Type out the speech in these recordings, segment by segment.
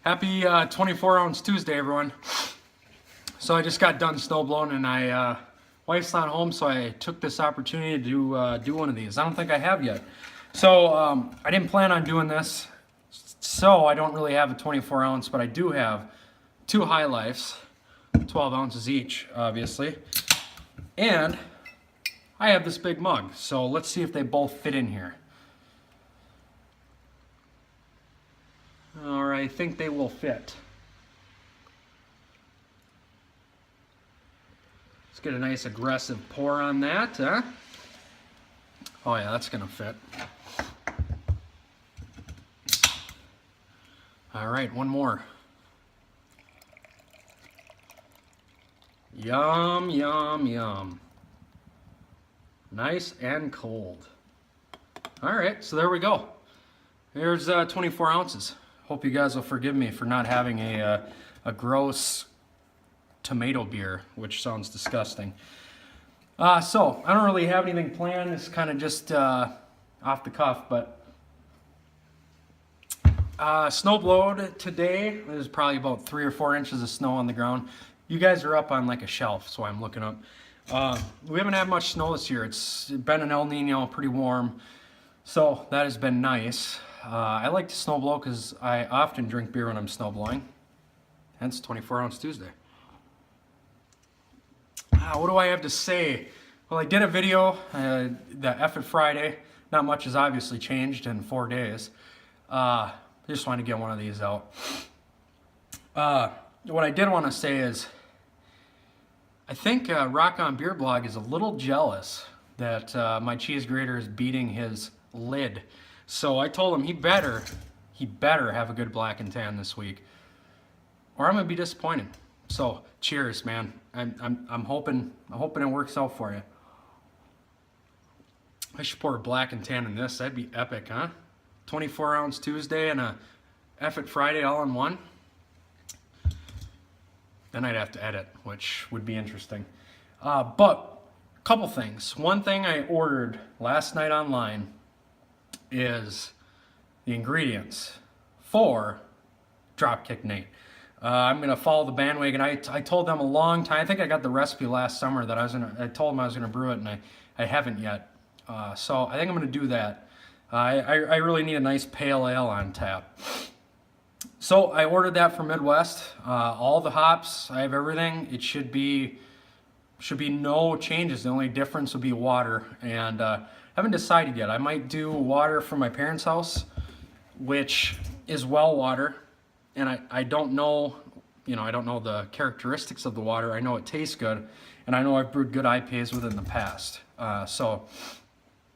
Happy 24-ounce Tuesday, everyone. So I just got done snow blowing, and wife's not home, so I took this opportunity to do one of these. I don't think I have yet. So I didn't plan on doing this, so I don't really have a 24-ounce, but I do have two High Lifes, 12 ounces each, obviously. And I have this big mug, so let's see if they both fit in here. Or I think they will fit. Let's get a nice aggressive pour on that, huh? Oh yeah, that's gonna fit. All right, one more. Yum, yum, yum. Nice and cold. All right, so there we go. Here's 24 ounces. Hope you guys will forgive me for not having a gross tomato beer, which sounds disgusting. So I don't really have anything planned. It's kind of just off the cuff, but snow blowed today. There's probably about 3 or 4 inches of snow on the ground. You guys are up on like a shelf, so I'm looking up. We haven't had much snow this year. It's been an El Nino, pretty warm, so that has been nice. I like to snow blow because I often drink beer when I'm snow blowing, hence 24-ounce Tuesday. What do I have to say? Well, I did a video, the F it Friday. Not much has obviously changed in 4 days. I just wanted to get one of these out. What I did want to say is, I think Rock On Beer Blog is a little jealous that my cheese grater is beating his lid. So I told him he better have a good black and tan this week, or I'm gonna be disappointed. So cheers, man. I'm hoping it works out for you. I should pour a black and tan in this. That'd be epic, huh? 24-ounce Tuesday and a F it Friday all in one. Then I'd have to edit, which would be interesting. But a couple things. One thing I ordered last night online is the ingredients for Dropkick Nate. I'm gonna follow the bandwagon. I told them a long time. I think I got the recipe last summer that I told them I was gonna brew it, and I haven't yet. So I think I'm gonna do that. I really need a nice pale ale on tap. So I ordered that from Midwest. All the hops, I have everything. It should be no changes. The only difference will be water, and haven't decided yet. I might do water from my parents' house, which is well water, and I don't know, I don't know the characteristics of the water. I know it tastes good, and I know I've brewed good IPAs with it in the past. So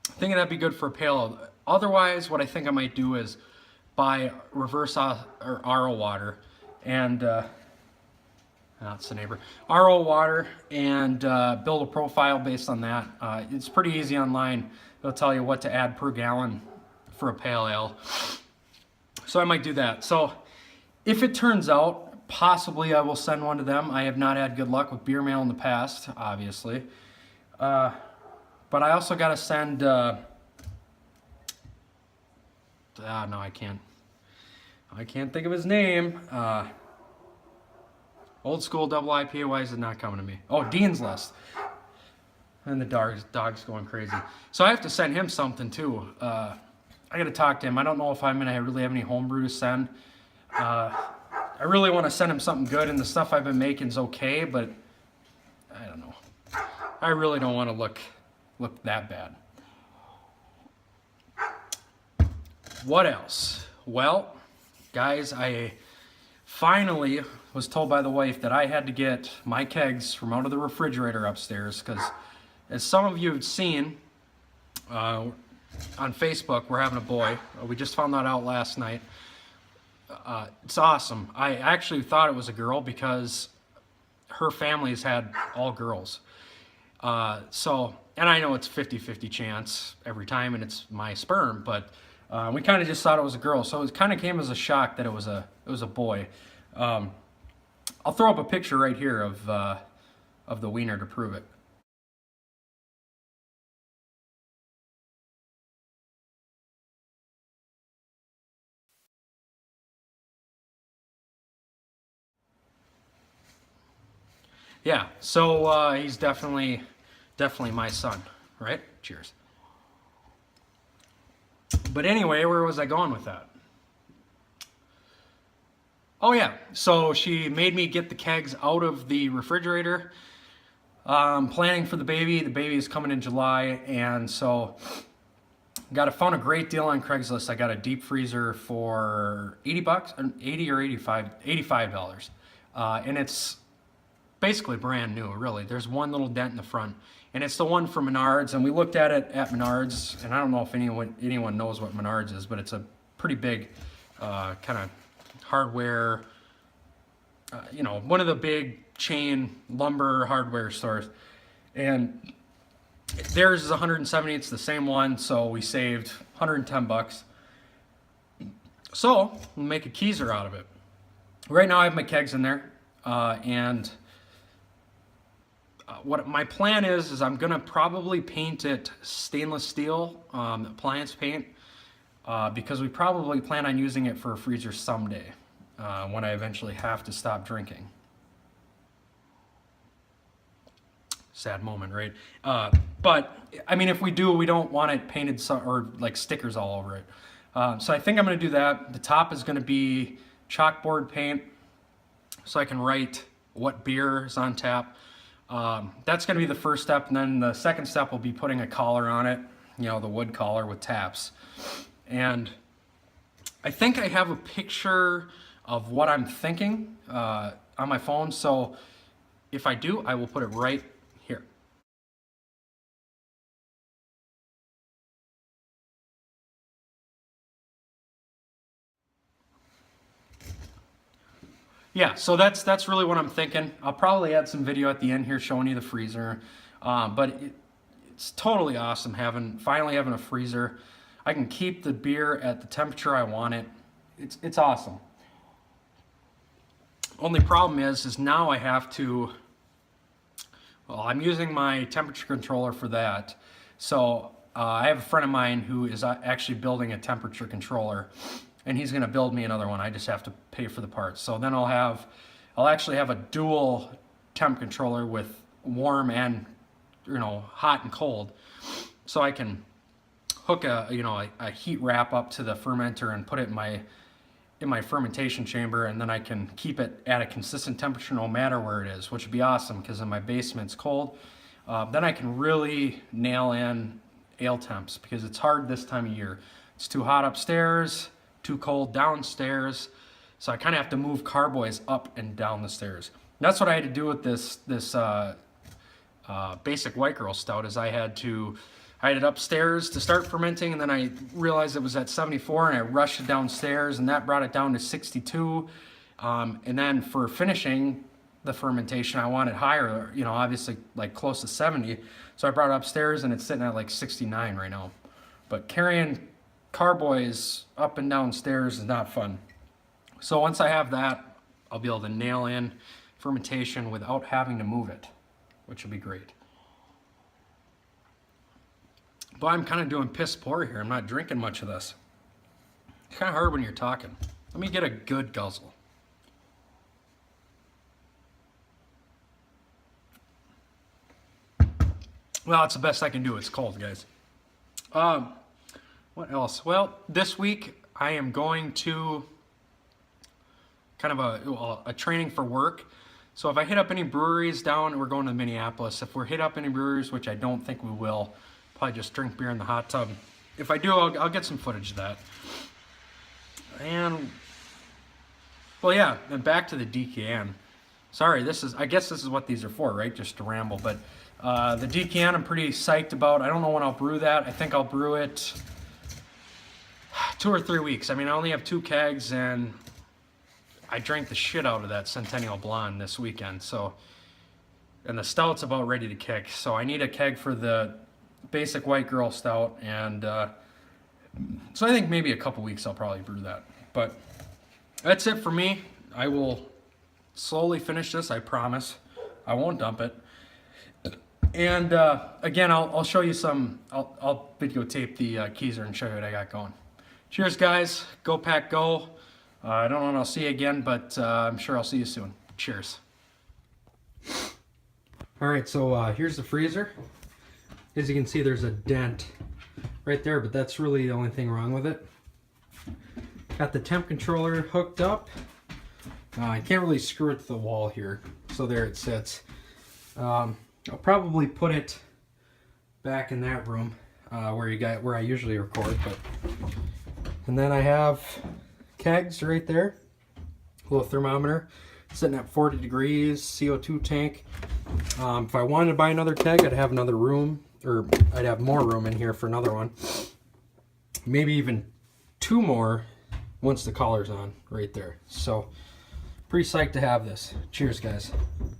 I think that'd be good for a pale ale. Otherwise, what I think I might do is buy reverse or RO water, and that's the neighbor. RO water, and build a profile based on that. It's pretty easy online. It'll tell you what to add per gallon for a pale ale. So I might do that. So if it turns out, possibly I will send one to them. I have not had good luck with beer mail in the past, obviously. But I also got to send... no, I can't. I can't think of his name. Old school double IPA, why is it not coming to me? Oh, Dean's List. And the dog's going crazy. So I have to send him something too. I got to talk to him. I don't know if I'm going to really have any homebrew to send. I really want to send him something good, and the stuff I've been making is okay, but I don't know. I really don't want to look that bad. What else? Well, guys, I finally was told by the wife that I had to get my kegs from out of the refrigerator upstairs, because as some of you have seen on Facebook, we're having a boy. We just found that out last night. It's awesome. I actually thought it was a girl because her family's had all girls. And I know it's 50-50 chance every time, and it's my sperm, but we kind of just thought it was a girl, so it kind of came as a shock that it was a boy. I'll throw up a picture right here of the wiener to prove it. Yeah, so he's definitely my son, right? Cheers. But anyway, where was I going with that? Oh yeah, so she made me get the kegs out of the refrigerator. Planning for the baby. The baby is coming in July, and so found a great deal on Craigslist. I got a deep freezer for $80, 80 or 85, $85, and it's basically brand new. Really, there's one little dent in the front, and it's the one from Menards. And we looked at it at Menards, and I don't know if anyone knows what Menards is, but it's a pretty big kind of hardware. One of the big chain lumber hardware stores, and theirs is 170. It's the same one, so we saved $110. So we'll make a keezer out of it. Right now I have my kegs in there, and what my plan is I'm gonna probably paint it stainless steel appliance paint, because we probably plan on using it for a freezer someday, when I eventually have to stop drinking. Sad moment, right? But I mean, if we do, we don't want it painted or like stickers all over it. So I think I'm going to do that. The top is going to be chalkboard paint, so I can write what beer is on tap. That's going to be the first step, and then the second step will be putting a collar on it. The wood collar with taps. And I think I have a picture of what I'm thinking on my phone. So if I do, I will put it right here. Yeah, so that's really what I'm thinking. I'll probably add some video at the end here showing you the freezer, but it's totally awesome finally having a freezer. I can keep the beer at the temperature I want it. It's awesome. Only problem is now I have to. Well, I'm using my temperature controller for that. So I have a friend of mine who is actually building a temperature controller, and he's going to build me another one. I just have to pay for the parts. So then I'll actually have a dual temp controller with warm and hot and cold, so I can hook a heat wrap up to the fermenter and put it in my fermentation chamber, and then I can keep it at a consistent temperature no matter where it is, which would be awesome because in my basement's cold. Then I can really nail in ale temps, because it's hard this time of year. It's too hot upstairs, too cold downstairs, so I kind of have to move carboys up and down the stairs. And that's what I had to do with this basic white girl stout. Is I had it upstairs to start fermenting, and then I realized it was at 74, and I rushed it downstairs, and that brought it down to 62. And then for finishing the fermentation, I wanted higher, obviously like close to 70. So I brought it upstairs, and it's sitting at like 69 right now. But carrying carboys up and down stairs is not fun. So once I have that, I'll be able to nail in fermentation without having to move it, which will be great. But I'm kind of doing piss poor here. I'm not drinking much of this. It's kind of hard when you're talking. Let me get a good guzzle. Well, it's the best I can do. It's cold, guys. What else? Well, this week I am going to kind of a training for work. So if I hit up any breweries we're going to Minneapolis. If we're hit up any breweries, which I don't think we will, probably just drink beer in the hot tub. If I do, I'll get some footage of that. And, well, yeah, then back to the DKN. Sorry, I guess this is what these are for, right? Just to ramble. But the DKN I'm pretty psyched about. I don't know when I'll brew that. I think I'll brew it 2 or 3 weeks. I mean, I only have 2 kegs, and I drank the shit out of that Centennial Blonde this weekend. So, and the stout's about ready to kick. So I need a keg for the basic white girl stout, and so I think maybe a couple weeks I'll probably brew that. But that's it for me. I will slowly finish this, I promise. I won't dump it. And again, I'll show you I'll videotape the keezer and show you what I got going. Cheers, guys. Go Pack Go. I don't know when I'll see you again, but I'm sure I'll see you soon. Cheers. All right, so here's the freezer. As you can see, there's a dent right there, but that's really the only thing wrong with it. Got the temp controller hooked up. I can't really screw it to the wall here, so there it sits. I'll probably put it back in that room where I usually record. And then I have kegs right there, a little thermometer sitting at 40 degrees, CO2 tank. If I wanted to buy another keg, I'd have another room, or I'd have more room in here for another one. Maybe even 2 more once the collar's on right there. So pretty psyched to have this. Cheers, guys.